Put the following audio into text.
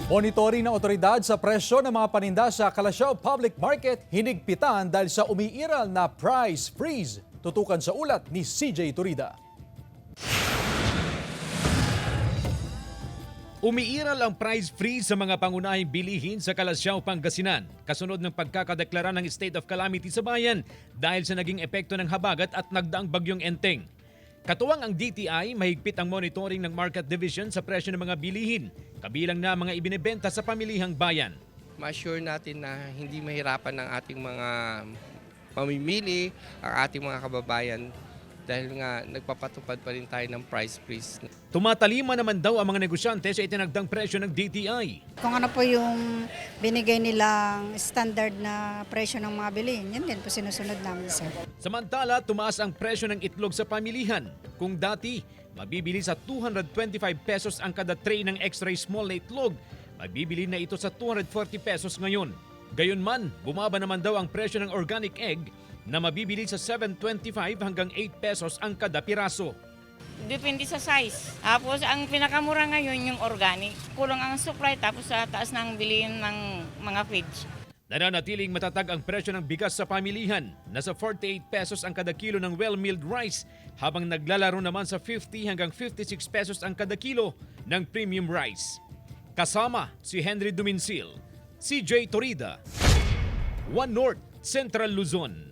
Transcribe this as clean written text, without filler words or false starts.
Monitoring ng otoridad sa presyo ng mga paninda sa Calasiao Public Market hinigpitan dahil sa umiiral na price freeze. Tutukan sa ulat ni CJ Turida. Umiiral ang price freeze sa mga pangunahing bilihin sa Calasiao, Pangasinan kasunod ng pagkakadeklara ng state of calamity sa bayan dahil sa naging epekto ng habagat at nagdaang bagyong Enteng. Katuwang ang DTI, mahigpit ang monitoring ng Market Division sa presyo ng mga bilihin, kabilang na mga ibinebenta sa pamilihang bayan. Ma-assure natin na hindi mahirapan ng ating mga pamimili, ang ating mga kababayan dahil nga nagpapatupad pa rin tayo ng price freeze. Tumatalima naman daw ang mga negosyante sa itinagdang presyo ng DTI. Kung ano po yung binigay nilang standard na presyo ng mga bilihin, yun din po sinusunod namin, sir. Samantala, tumaas ang presyo ng itlog sa pamilihan. Kung dati, mabibili sa 225 pesos ang kada tray ng extra small na itlog, mabibili na ito sa 240 pesos ngayon. Gayunman, bumaba naman daw ang presyo ng organic egg na mabibili sa 725 hanggang 8 pesos ang kada piraso. Depende sa size. Tapos ang pinakamura ngayon yung organic. Kulang ang supply tapos sa taas ng bilihin ng mga fridge. Nananatiling matatag ang presyo ng bigas sa pamilihan. Nasa 48 pesos ang kada kilo ng well-milled rice habang naglalaro naman sa 50 hanggang 56 pesos ang kada kilo ng premium rice. Kasama si Henry Duminsil, CJ Torida, One North, Central Luzon.